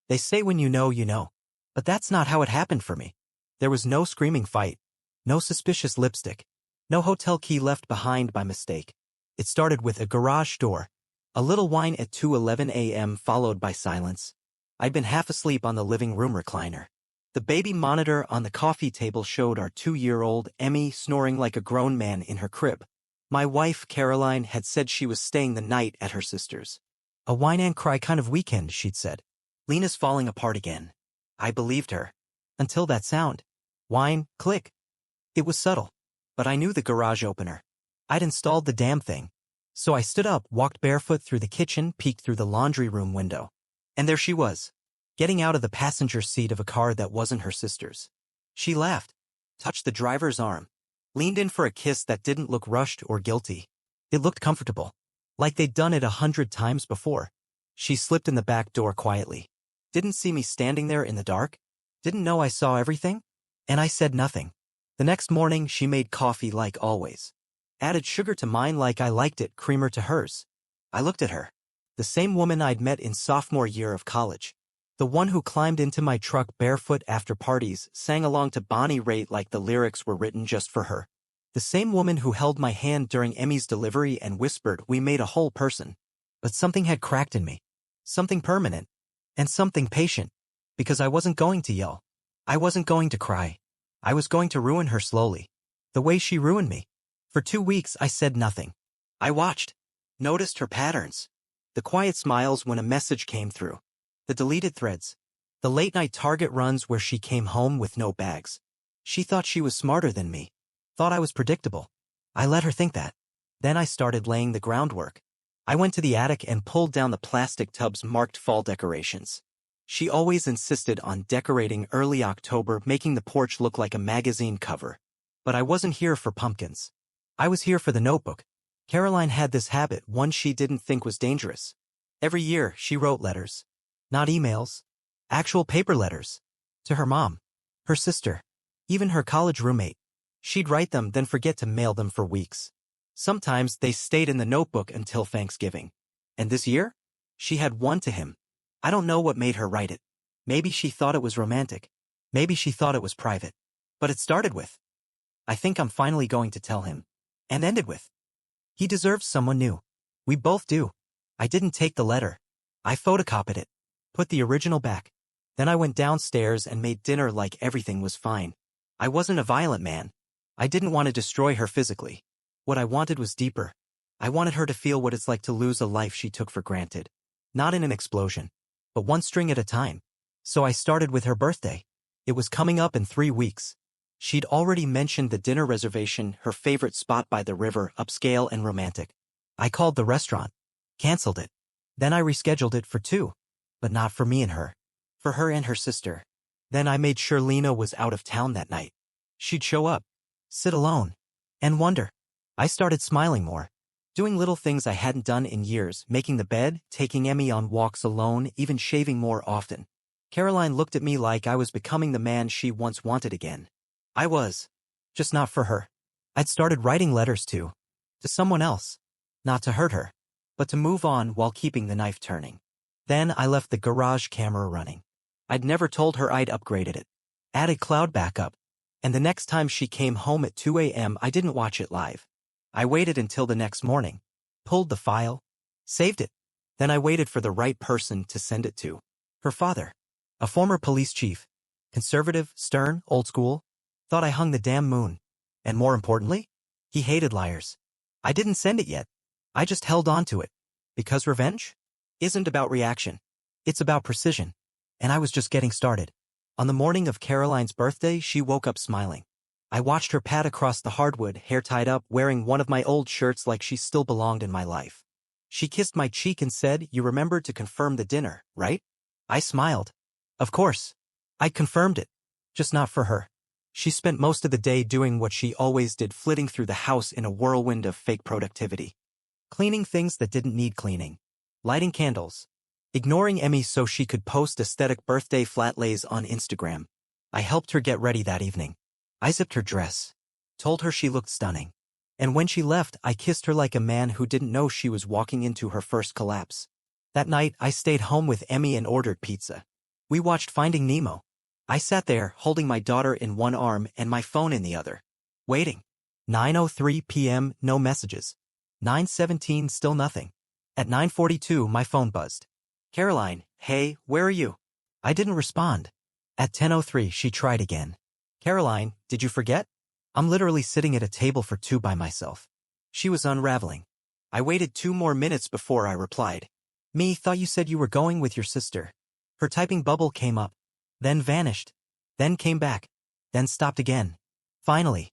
They say when you know, you know. But that's not how it happened for me. There was no screaming fight, no suspicious lipstick, no hotel key left behind by mistake. It started with a garage door, a little whine at 2:11 a.m. followed by silence. I'd been half asleep on the living room recliner. The baby monitor on the coffee table showed our 2-year-old Emmy snoring like a grown man in her crib. My wife, Caroline, had said she was staying the night at her sister's. A whine and cry kind of weekend, she'd said. Lena's falling apart again. I believed her. Until that sound. Whine, click. It was subtle, but I knew the garage opener. I'd installed the damn thing. So I stood up, walked barefoot through the kitchen, peeked through the laundry room window. And there she was, getting out of the passenger seat of a car that wasn't her sister's. She laughed, touched the driver's arm, leaned in for a kiss that didn't look rushed or guilty. It looked comfortable, like they'd done it 100 times before. She slipped in the back door quietly. Didn't see me standing there in the dark? Didn't know I saw everything? And I said nothing. The next morning, she made coffee like always. Added sugar to mine like I liked it, creamer to hers. I looked at her. The same woman I'd met in sophomore year of college. The one who climbed into my truck barefoot after parties, sang along to Bonnie Raitt like the lyrics were written just for her. The same woman who held my hand during Emmy's delivery and whispered we made a whole person. But something had cracked in me. Something permanent. And something patient. Because I wasn't going to yell. I wasn't going to cry. I was going to ruin her slowly. The way she ruined me. For 2 weeks I said nothing. I watched. Noticed her patterns. The quiet smiles when a message came through. The deleted threads. The late-night Target runs where she came home with no bags. She thought she was smarter than me. Thought I was predictable. I let her think that. Then I started laying the groundwork. I went to the attic and pulled down the plastic tubs marked fall decorations. She always insisted on decorating early October, making the porch look like a magazine cover. But I wasn't here for pumpkins. I was here for the notebook. Caroline had this habit, one she didn't think was dangerous. Every year, she wrote letters. Not emails. Actual paper letters. To her mom. Her sister. Even her college roommate. She'd write them, then forget to mail them for weeks. Sometimes they stayed in the notebook until Thanksgiving. And this year? She had one to him. I don't know what made her write it. Maybe she thought it was romantic. Maybe she thought it was private. But it started with, I think I'm finally going to tell him. And ended with, he deserves someone new. We both do. I didn't take the letter. I photocopied it. Put the original back. Then I went downstairs and made dinner like everything was fine. I wasn't a violent man. I didn't want to destroy her physically. What I wanted was deeper. I wanted her to feel what it's like to lose a life she took for granted. Not in an explosion, but one string at a time. So I started with her birthday. It was coming up in 3 weeks. She'd already mentioned the dinner reservation, her favorite spot by the river, upscale and romantic. I called the restaurant. Canceled it. Then I rescheduled it for 2. But not for me and her. For her and her sister. Then I made sure Lena was out of town that night. She'd show up. Sit alone. And wonder. I started smiling more. Doing little things I hadn't done in years, making the bed, taking Emmy on walks alone, even shaving more often. Caroline looked at me like I was becoming the man she once wanted again. I was. Just not for her. I'd started writing letters to someone else. Not to hurt her, but to move on while keeping the knife turning. Then I left the garage camera running. I'd never told her I'd upgraded it. Added cloud backup. And the next time she came home at 2 a.m. I didn't watch it live. I waited until the next morning. Pulled the file. Saved it. Then I waited for the right person to send it to. Her father. A former police chief. Conservative, stern, old school. Thought I hung the damn moon. And more importantly, he hated liars. I didn't send it yet. I just held on to it. Because revenge isn't about reaction. It's about precision. And I was just getting started. On the morning of Caroline's birthday, she woke up smiling. I watched her pad across the hardwood, hair tied up, wearing one of my old shirts like she still belonged in my life. She kissed my cheek and said, "You remembered to confirm the dinner, right?" I smiled. Of course. I confirmed it. Just not for her. She spent most of the day doing what she always did, flitting through the house in a whirlwind of fake productivity. Cleaning things that didn't need cleaning. Lighting candles. Ignoring Emmy so she could post aesthetic birthday flat lays on Instagram. I helped her get ready that evening. I zipped her dress. Told her she looked stunning. And when she left, I kissed her like a man who didn't know she was walking into her first collapse. That night, I stayed home with Emmy and ordered pizza. We watched Finding Nemo. I sat there, holding my daughter in one arm and my phone in the other. Waiting. 9:03 p.m., no messages. 9:17, still nothing. At 9:42, my phone buzzed. Caroline, hey, where are you? I didn't respond. At 10:03, she tried again. Caroline, did you forget? I'm literally sitting at a table for two by myself. She was unraveling. I waited 2 more minutes before I replied. Me, thought you said you were going with your sister. Her typing bubble came up, then vanished, then came back, then stopped again. Finally.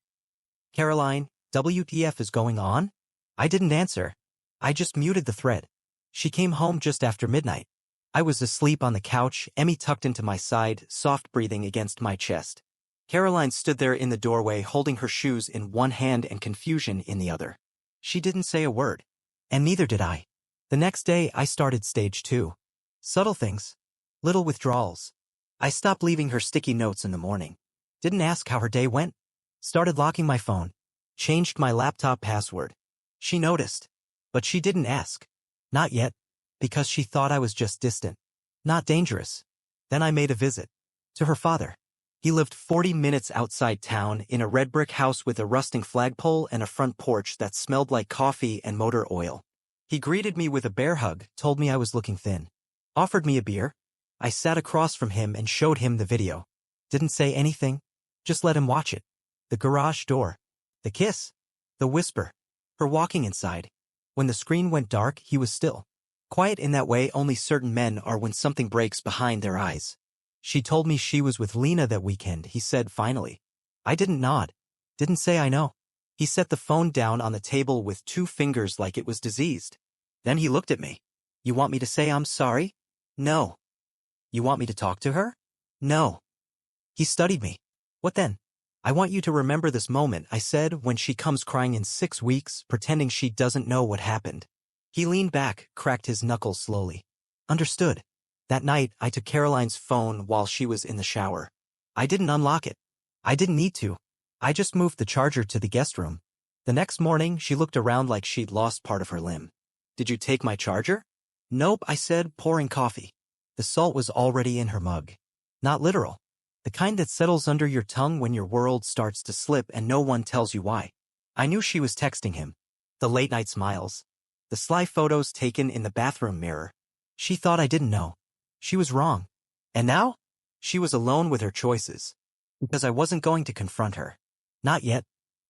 Caroline, WTF is going on? I didn't answer. I just muted the thread. She came home just after midnight. I was asleep on the couch, Emmy tucked into my side, soft breathing against my chest. Caroline stood there in the doorway holding her shoes in one hand and confusion in the other. She didn't say a word. And neither did I. The next day, I started stage 2. Subtle things. Little withdrawals. I stopped leaving her sticky notes in the morning. Didn't ask how her day went. Started locking my phone. Changed my laptop password. She noticed. But she didn't ask. Not yet. Because she thought I was just distant. Not dangerous. Then I made a visit. To her father. He lived 40 minutes outside town in a red brick house with a rusting flagpole and a front porch that smelled like coffee and motor oil. He greeted me with a bear hug, told me I was looking thin. Offered me a beer. I sat across from him and showed him the video. Didn't say anything. Just let him watch it. The garage door. The kiss. The whisper. Her walking inside. When the screen went dark, he was still. Quiet in that way only certain men are when something breaks behind their eyes. She told me she was with Lena that weekend, he said finally. I didn't nod. Didn't say I know. He set the phone down on the table with 2 fingers like it was diseased. Then he looked at me. You want me to say I'm sorry? No. You want me to talk to her? No. He studied me. What then? I want you to remember this moment, I said, when she comes crying in 6 weeks, pretending she doesn't know what happened. He leaned back, cracked his knuckles slowly. Understood. That night, I took Caroline's phone while she was in the shower. I didn't unlock it. I didn't need to. I just moved the charger to the guest room. The next morning, she looked around like she'd lost part of her limb. Did you take my charger? Nope, I said, pouring coffee. The salt was already in her mug. Not literal. The kind that settles under your tongue when your world starts to slip and no one tells you why. I knew she was texting him. The late-night smiles. The sly photos taken in the bathroom mirror. She thought I didn't know. She was wrong. And now? She was alone with her choices. Because I wasn't going to confront her. Not yet.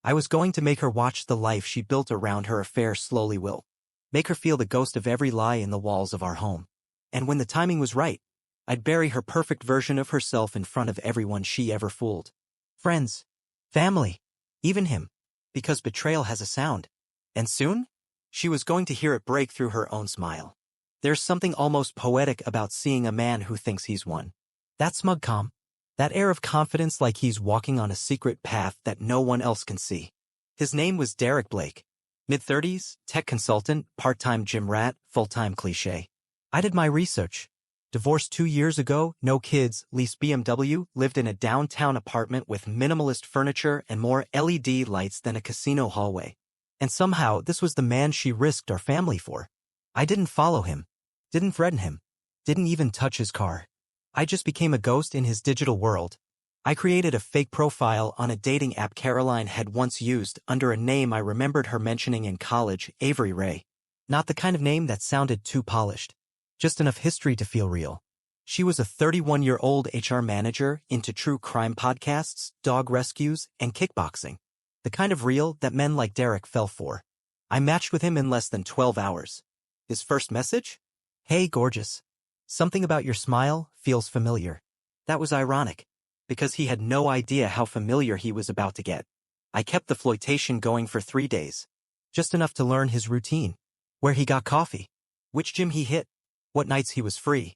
I was going to make her watch the life she built around her affair slowly will. Make her feel the ghost of every lie in the walls of our home. And when the timing was right, I'd bury her perfect version of herself in front of everyone she ever fooled. Friends. Family. Even him. Because betrayal has a sound. And soon? She was going to hear it break through her own smile. There's something almost poetic about seeing a man who thinks he's won. That smug calm. That air of confidence like he's walking on a secret path that no one else can see. His name was Derek Blake. Mid-30s, tech consultant, part-time gym rat, full-time cliché. I did my research. Divorced 2 years ago, no kids, leased BMW, lived in a downtown apartment with minimalist furniture and more LED lights than a casino hallway. And somehow, this was the man she risked our family for. I didn't follow him. Didn't threaten him. Didn't even touch his car. I just became a ghost in his digital world. I created a fake profile on a dating app Caroline had once used under a name I remembered her mentioning in college, Avery Ray. Not the kind of name that sounded too polished. Just enough history to feel real. She was a 31-year-old HR manager into true crime podcasts, dog rescues, and kickboxing. The kind of real that men like Derek fell for. I matched with him in less than 12 hours. His first message? Hey, gorgeous. Something about your smile feels familiar. That was ironic, because he had no idea how familiar he was about to get. I kept the flirtation going for 3 days. Just enough to learn his routine. Where he got coffee. Which gym he hit. What nights he was free.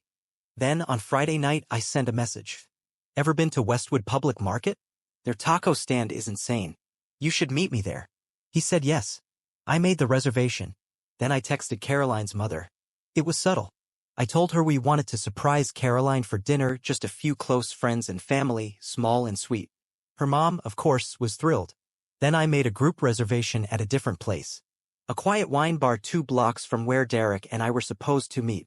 Then, on Friday night, I sent a message. Ever been to Westwood Public Market? Their taco stand is insane. You should meet me there. He said yes. I made the reservation. Then I texted Caroline's mother. It was subtle. I told her we wanted to surprise Caroline for dinner, just a few close friends and family, small and sweet. Her mom, of course, was thrilled. Then I made a group reservation at a different place. A quiet wine bar 2 blocks from where Derek and I were supposed to meet.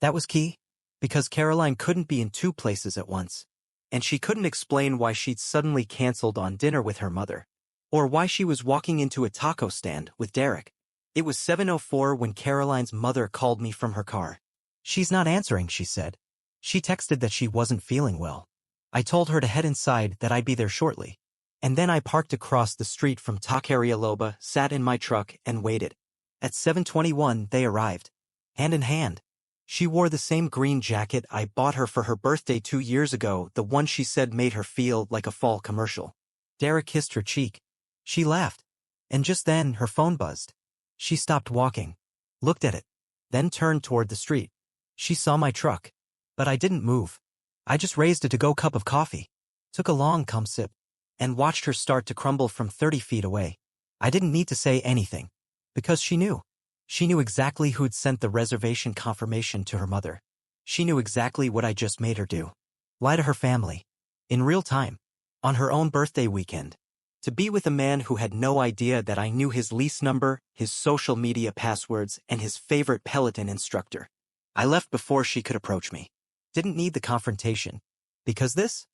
That was key. because Caroline couldn't be in two places at once. And she couldn't explain why she'd suddenly canceled on dinner with her mother, or why she was walking into a taco stand with Derek. It was 7:04 when Caroline's mother called me from her car. "She's not answering," she said. She texted that she wasn't feeling well. I told her to head inside, that I'd be there shortly. And then I parked across the street from Taqueria Loba, sat in my truck, and waited. At 7:21 they arrived. Hand in hand. She wore the same green jacket I bought her for her birthday 2 years ago, the one she said made her feel like a fall commercial. Derek kissed her cheek. She laughed. And just then her phone buzzed. She stopped walking, looked at it, then turned toward the street. She saw my truck. But I didn't move. I just raised a to-go cup of coffee, took a long sip, and watched her start to crumble from 30 feet away. I didn't need to say anything, because she knew. She knew exactly who'd sent the reservation confirmation to her mother. She knew exactly what I just made her do. Lie to her family. In real time. On her own birthday weekend. To be with a man who had no idea that I knew his lease number, his social media passwords, and his favorite Peloton instructor. I left before she could approach me. Didn't need the confrontation. Because this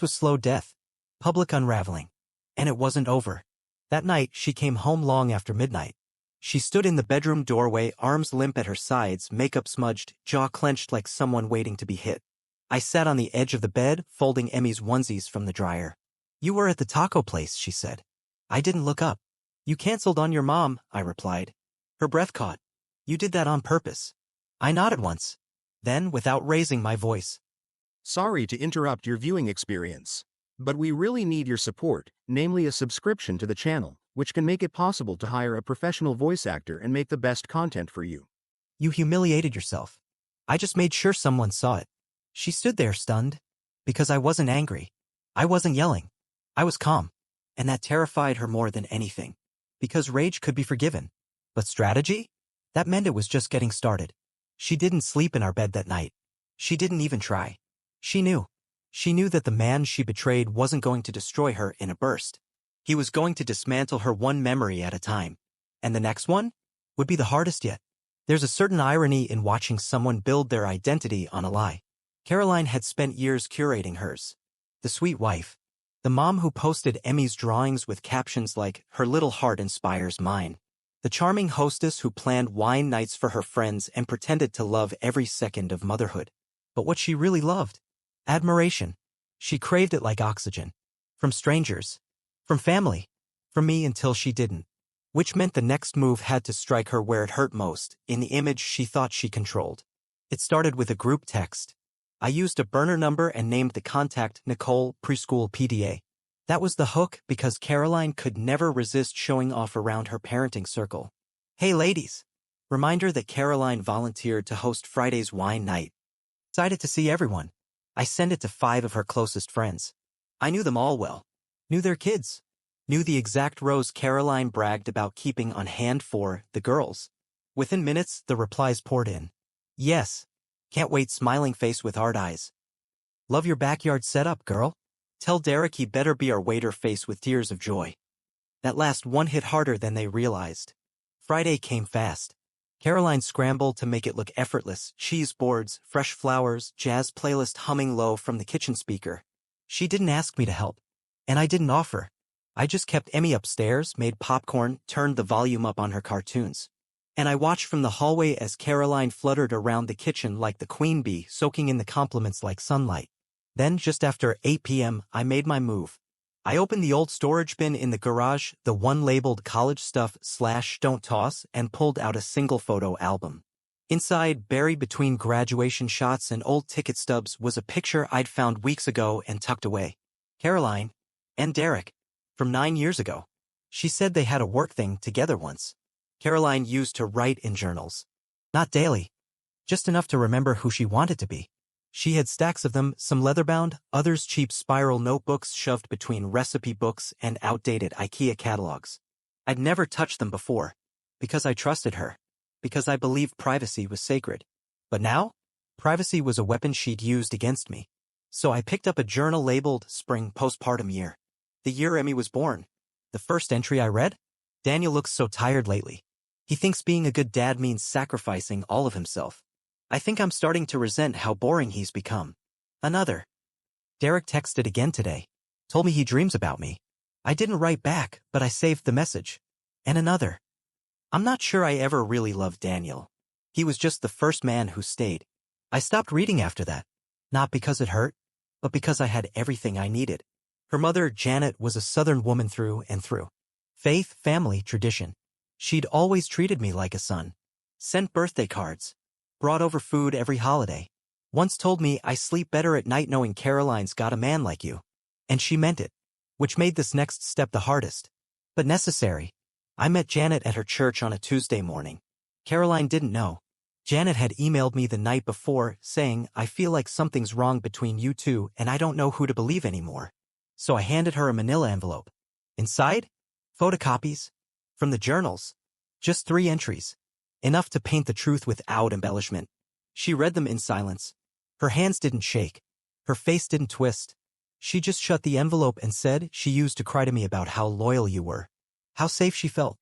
was slow death. Public unraveling. And it wasn't over. That night, she came home long after midnight. She stood in the bedroom doorway, arms limp at her sides, makeup smudged, jaw clenched like someone waiting to be hit. I sat on the edge of the bed, folding Emmy's onesies from the dryer. "You were at the taco place," she said. I didn't look up. "You canceled on your mom," I replied. Her breath caught. "You did that on purpose." I nodded once. Then, without raising my voice, "Sorry to interrupt your viewing experience, but we really need your support, namely a subscription to the channel, which can make it possible to hire a professional voice actor and make the best content for you." "You humiliated yourself." I just made sure someone saw it. She stood there stunned. Because I wasn't angry. I wasn't yelling. I was calm. And that terrified her more than anything. Because rage could be forgiven. But strategy? That meant it was just getting started. She didn't sleep in our bed that night. She didn't even try. She knew. She knew that the man she betrayed wasn't going to destroy her in a burst. He was going to dismantle her one memory at a time. And the next one would be the hardest yet. There's a certain irony in watching someone build their identity on a lie. Caroline had spent years curating hers. The sweet wife. The mom who posted Emmy's drawings with captions like, "Her little heart inspires mine." The charming hostess who planned wine nights for her friends and pretended to love every second of motherhood. But what she really loved? Admiration. She craved it like oxygen. From strangers. From family. From me until she didn't. Which meant the next move had to strike her where it hurt most, in the image she thought she controlled. It started with a group text. I used a burner number and named the contact Nicole Preschool PDA. That was the hook because Caroline could never resist showing off around her parenting circle. "Hey ladies." Reminder that Caroline volunteered to host Friday's wine night. Excited to see everyone. I sent it to 5 of her closest friends. I knew them all well. Knew their kids. Knew the exact rows Caroline bragged about keeping on hand for the girls. Within minutes, the replies poured in. "Yes. Can't wait," smiling face with hard eyes. "Love your backyard setup, girl. Tell Derek he better be our waiter," face with tears of joy. That last one hit harder than they realized. Friday came fast. Caroline scrambled to make it look effortless, cheese boards, fresh flowers, jazz playlist humming low from the kitchen speaker. She didn't ask me to help. And I didn't offer. I just kept Emmy upstairs, made popcorn, turned the volume up on her cartoons. And I watched from the hallway as Caroline fluttered around the kitchen like the queen bee, soaking in the compliments like sunlight. Then, just after 8 p.m., I made my move. I opened the old storage bin in the garage, the one labeled college stuff / don't toss, and pulled out a single photo album. Inside, buried between graduation shots and old ticket stubs, was a picture I'd found weeks ago and tucked away. Caroline and Derek. From 9 years ago. She said they had a work thing together once. Caroline used to write in journals. Not daily. Just enough to remember who she wanted to be. She had stacks of them, some leather-bound, others cheap spiral notebooks shoved between recipe books and outdated IKEA catalogs. I'd never touched them before. Because I trusted her. Because I believed privacy was sacred. But now? Privacy was a weapon she'd used against me. So I picked up a journal labeled Spring Postpartum Year. The year Emmy was born. The first entry I read? "Daniel looks so tired lately. He thinks being a good dad means sacrificing all of himself." I think I'm starting to resent how boring he's become. Another. Derek texted again today. Told me he dreams about me. I didn't write back, but I saved the message. And another. I'm not sure I ever really loved Daniel. He was just the first man who stayed. I stopped reading after that. Not because it hurt, but because I had everything I needed. Her mother, Janet, was a Southern woman through and through. Faith, family, tradition. She'd always treated me like a son. Sent birthday cards. Brought over food every holiday. Once told me I sleep better at night knowing Caroline's got a man like you. And she meant it. Which made this next step the hardest. But necessary. I met Janet at her church on a Tuesday morning. Caroline didn't know. Janet had emailed me the night before saying, I feel like something's wrong between you two and I don't know who to believe anymore. So I handed her a manila envelope. Inside? Photocopies. From the journals. Just 3 entries. Enough to paint the truth without embellishment. She read them in silence. Her hands didn't shake. Her face didn't twist. She just shut the envelope and said she used to cry to me about how loyal you were. How safe she felt.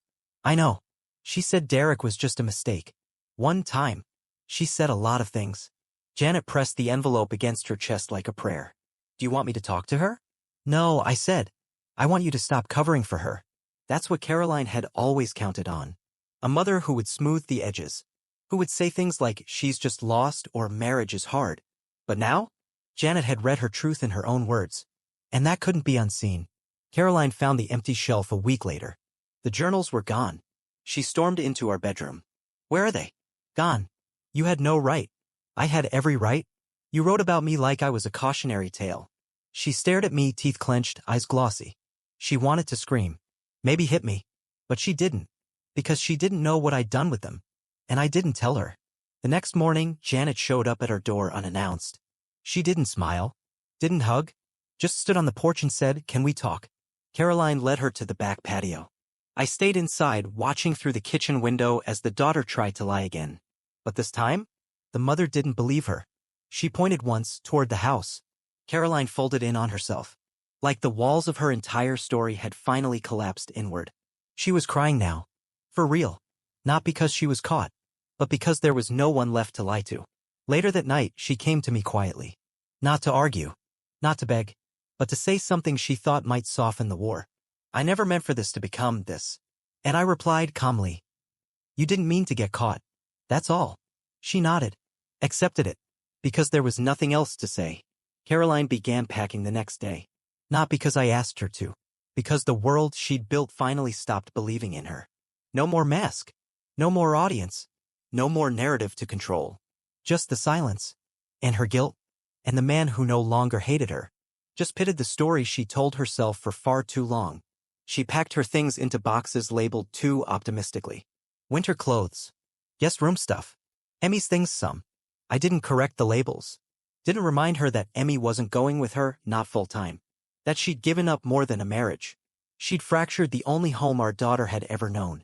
I know. She said Derek was just a mistake. One time. She said a lot of things. Janet pressed the envelope against her chest like a prayer. Do you want me to talk to her? No, I said. I want you to stop covering for her. That's what Caroline had always counted on. A mother who would smooth the edges. Who would say things like she's just lost or marriage is hard. But now? Janet had read her truth in her own words. And that couldn't be unseen. Caroline found the empty shelf a week later. The journals were gone. She stormed into our bedroom. Where are they? Gone. You had no right. I had every right. You wrote about me like I was a cautionary tale. She stared at me, teeth clenched, eyes glossy. She wanted to scream. Maybe hit me. But she didn't. Because she didn't know what I'd done with them. And I didn't tell her. The next morning, Janet showed up at our door unannounced. She didn't smile. Didn't hug. Just stood on the porch and said, "Can we talk?" Caroline led her to the back patio. I stayed inside, watching through the kitchen window as the daughter tried to lie again. But this time, the mother didn't believe her. She pointed once toward the house. Caroline folded in on herself. Like the walls of her entire story had finally collapsed inward. She was crying now. For real. Not because she was caught, but because there was no one left to lie to. Later that night, she came to me quietly. Not to argue. Not to beg. But to say something she thought might soften the war. I never meant for this to become this. And I replied calmly. You didn't mean to get caught. That's all. She nodded. Accepted it. Because there was nothing else to say. Caroline began packing the next day. Not because I asked her to. Because the world she'd built finally stopped believing in her. No more mask. No more audience. No more narrative to control. Just the silence. And her guilt. And the man who no longer hated her. Just pitted the story she told herself for far too long. She packed her things into boxes labeled too optimistically. Winter clothes. Yes, room stuff. Emmy's things some. I didn't correct the labels. Didn't remind her that Emmy wasn't going with her, not full-time. That she'd given up more than a marriage. She'd fractured the only home our daughter had ever known.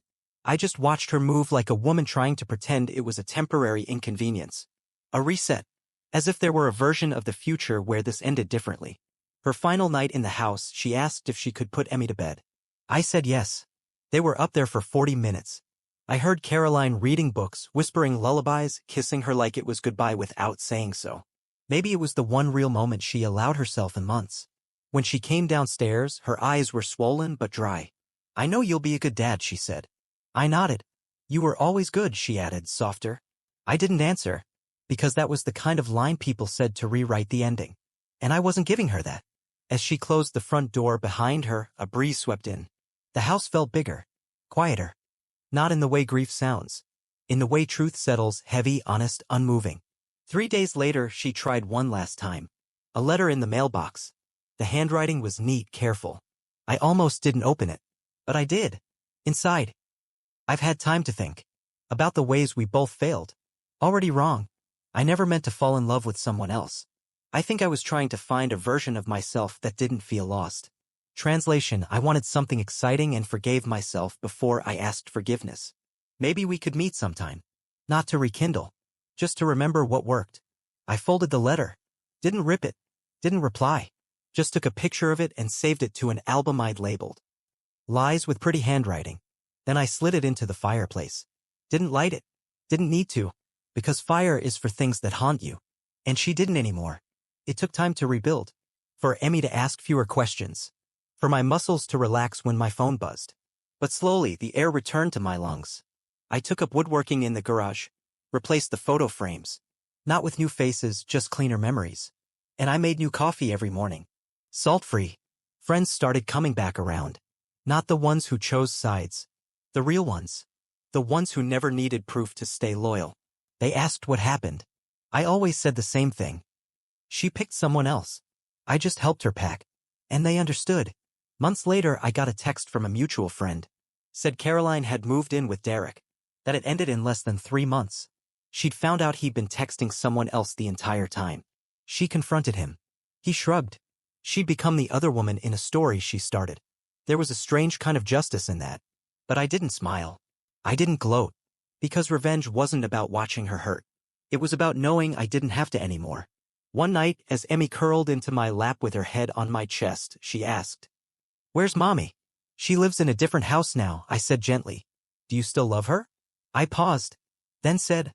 I just watched her move like a woman trying to pretend it was a temporary inconvenience. A reset. As if there were a version of the future where this ended differently. Her final night in the house, she asked if she could put Emmy to bed. I said yes. They were up there for 40 minutes. I heard Caroline reading books, whispering lullabies, kissing her like it was goodbye without saying so. Maybe it was the one real moment she allowed herself in months. When she came downstairs, her eyes were swollen but dry. I know you'll be a good dad, she said. I nodded. You were always good, she added, softer. I didn't answer, because that was the kind of line people said to rewrite the ending. And I wasn't giving her that. As she closed the front door behind her, a breeze swept in. The house felt bigger, quieter. Not in the way grief sounds. In the way truth settles, heavy, honest, unmoving. 3 days later, she tried one last time. A letter in the mailbox. The handwriting was neat, careful. I almost didn't open it. But I did. Inside. I've had time to think. About the ways we both failed. Already wrong. I never meant to fall in love with someone else. I think I was trying to find a version of myself that didn't feel lost. Translation, I wanted something exciting and forgave myself before I asked forgiveness. Maybe we could meet sometime. Not to rekindle. Just to remember what worked. I folded the letter. Didn't rip it. Didn't reply. Just took a picture of it and saved it to an album I'd labeled. Lies with pretty handwriting. Then I slid it into the fireplace. Didn't light it. Didn't need to. Because fire is for things that haunt you. And she didn't anymore. It took time to rebuild. For Emmy to ask fewer questions. For my muscles to relax when my phone buzzed. But slowly, the air returned to my lungs. I took up woodworking in the garage. Replaced the photo frames. Not with new faces, just cleaner memories. And I made new coffee every morning. Salt-free. Friends started coming back around. Not the ones who chose sides. The real ones. The ones who never needed proof to stay loyal. They asked what happened. I always said the same thing. She picked someone else. I just helped her pack. And they understood. Months later, I got a text from a mutual friend. Said Caroline had moved in with Derek. That it ended in less than 3 months. She'd found out he'd been texting someone else the entire time. She confronted him. He shrugged. She'd become the other woman in a story she started. There was a strange kind of justice in that. But I didn't smile. I didn't gloat. Because revenge wasn't about watching her hurt. It was about knowing I didn't have to anymore. One night, as Emmy curled into my lap with her head on my chest, she asked, "Where's Mommy?" "She lives in a different house now," I said gently. "Do you still love her?" I paused, then said,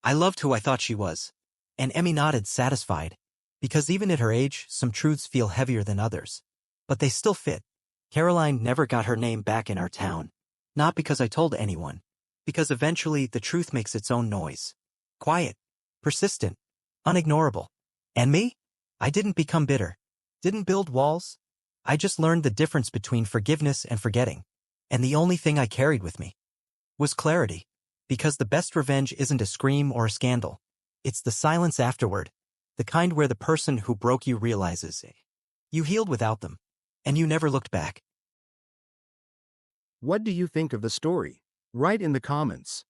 "I loved who I thought she was." And Emmy nodded, satisfied. Because even at her age, some truths feel heavier than others. But they still fit. Caroline never got her name back in our town. Not because I told anyone. Because eventually the truth makes its own noise. Quiet. Persistent. Unignorable. And me? I didn't become bitter. Didn't build walls. I just learned the difference between forgiveness and forgetting. And the only thing I carried with me was clarity. Because the best revenge isn't a scream or a scandal. It's the silence afterward. The kind where the person who broke you realizes you healed without them. And you never looked back. What do you think of the story? Write in the comments.